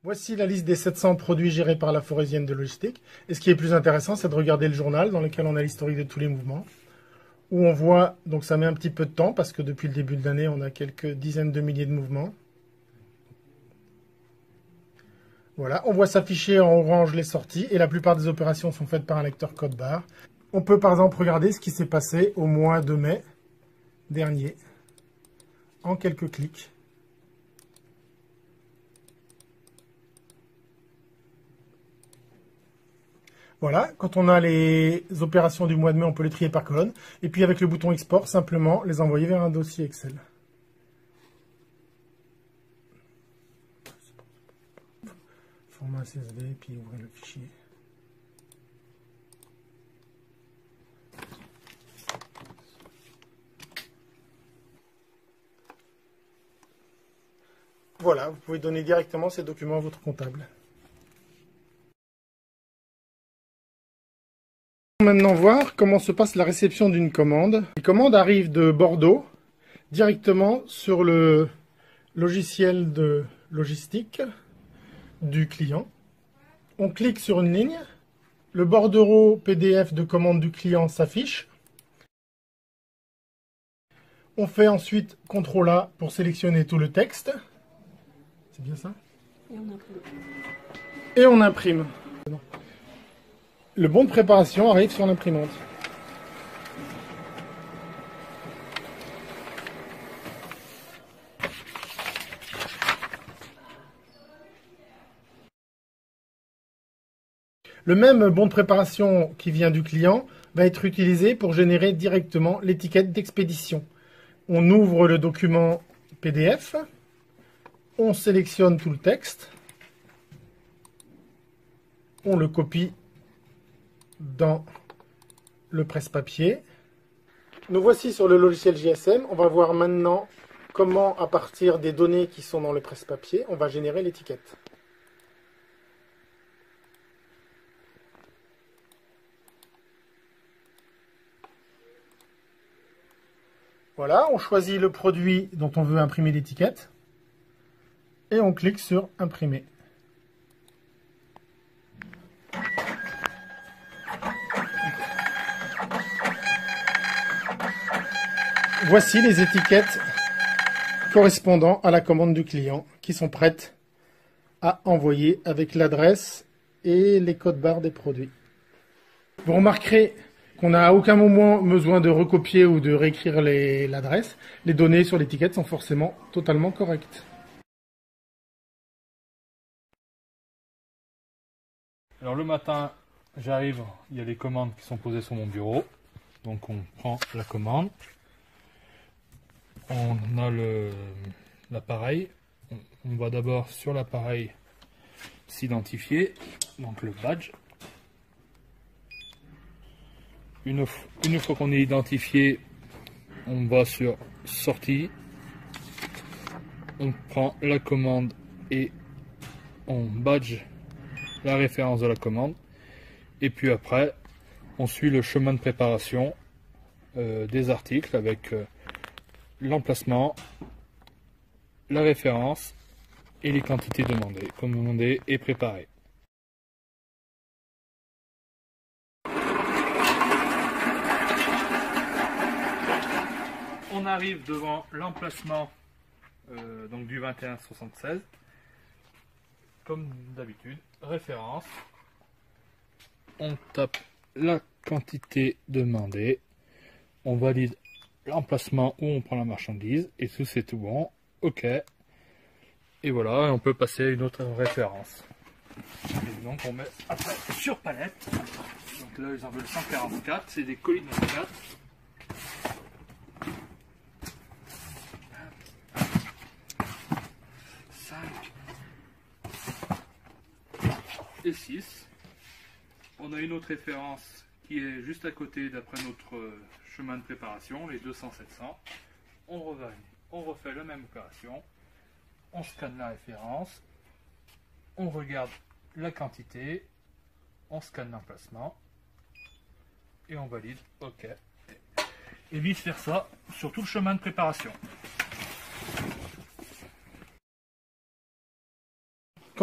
Voici la liste des 700 produits gérés par la Forésienne de logistique. Et ce qui est plus intéressant, c'est de regarder le journal dans lequel on a l'historique de tous les mouvements. Où on voit, donc ça met un petit peu de temps parce que depuis le début de l'année, on a quelques dizaines de milliers de mouvements. Voilà, on voit s'afficher en orange les sorties et la plupart des opérations sont faites par un lecteur code barre. On peut par exemple regarder ce qui s'est passé au mois de mai dernier en quelques clics. Voilà, quand on a les opérations du mois de mai, on peut les trier par colonne. Et puis avec le bouton export, simplement les envoyer vers un dossier Excel. Format CSV, puis ouvrir le fichier. Voilà, vous pouvez donner directement ces documents à votre comptable. On va maintenant voir comment se passe la réception d'une commande. Les commandes arrivent de Bordeaux directement sur le logiciel de logistique du client. On clique sur une ligne, le bordereau PDF de commande du client s'affiche. On fait ensuite CTRL A pour sélectionner tout le texte. C'est bien ça? Et on imprime. Le bon de préparation arrive sur l'imprimante. Le même bon de préparation qui vient du client va être utilisé pour générer directement l'étiquette d'expédition. On ouvre le document PDF, on sélectionne tout le texte, on le copie dans le presse-papier. Nous voici sur le logiciel JSM. On va voir maintenant comment, à partir des données qui sont dans le presse-papier, on va générer l'étiquette. Voilà, on choisit le produit dont on veut imprimer l'étiquette et on clique sur imprimer. Voici les étiquettes correspondant à la commande du client qui sont prêtes à envoyer avec l'adresse et les codes barres des produits. Vous remarquerez qu'on n'a à aucun moment besoin de recopier ou de réécrire l'adresse. Les données sur l'étiquette sont forcément totalement correctes. Alors le matin, j'arrive, il y a les commandes qui sont posées sur mon bureau. Donc on prend la commande. On a l'appareil. On va d'abord sur l'appareil s'identifier, donc le badge. Une fois qu'on est identifié, on va sur sortie, on prend la commande et on badge la référence de la commande. Et puis après, on suit le chemin de préparation des articles avec l'emplacement, la référence et les quantités demandées, commandées et préparées. On arrive devant l'emplacement donc du 2176. Comme d'habitude, référence. On tape la quantité demandée. On valide l'emplacement où on prend la marchandise. Et tout c'est tout bon. OK. Et voilà, on peut passer à une autre référence. Et donc on met après sur palette. Donc là ils en veulent 144. C'est des colis de 4. 6. On a une autre référence qui est juste à côté d'après notre chemin de préparation, les 200-700. On refait la même opération. On scanne la référence. On regarde la quantité. On scanne l'emplacement. Et on valide OK. Et vice versa sur tout le chemin de préparation.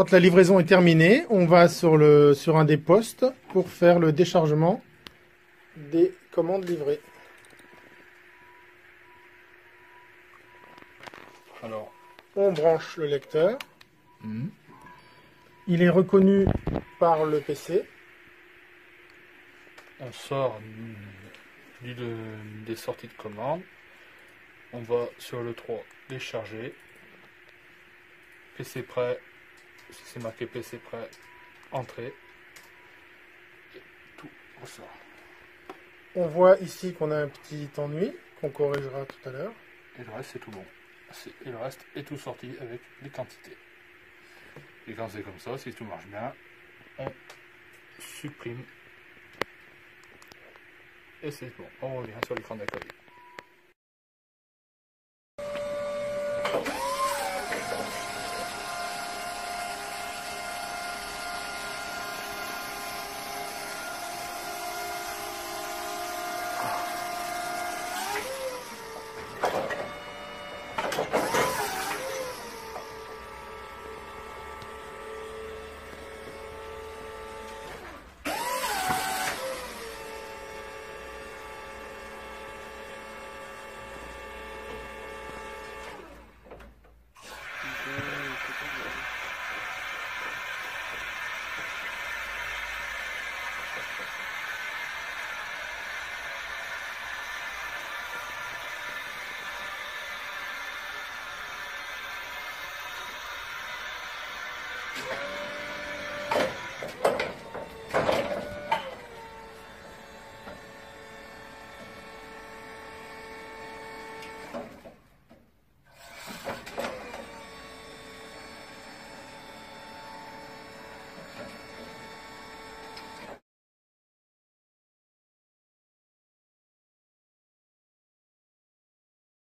Quand la livraison est terminée, on va sur un des postes pour faire le déchargement des commandes livrées. Alors, On branche le lecteur. Il est reconnu par le PC. on sort des sorties de commande. On va sur le 3 décharger. PC prêt. Si c'est marqué PC prêt, entrée. Et tout ressort. On voit ici qu'on a un petit ennui qu'on corrigera tout à l'heure. Et le reste c'est tout bon. Et le reste est tout sorti avec les quantités. Et quand c'est comme ça, si tout marche bien, on supprime. Et c'est bon. On revient sur l'écran d'accueil.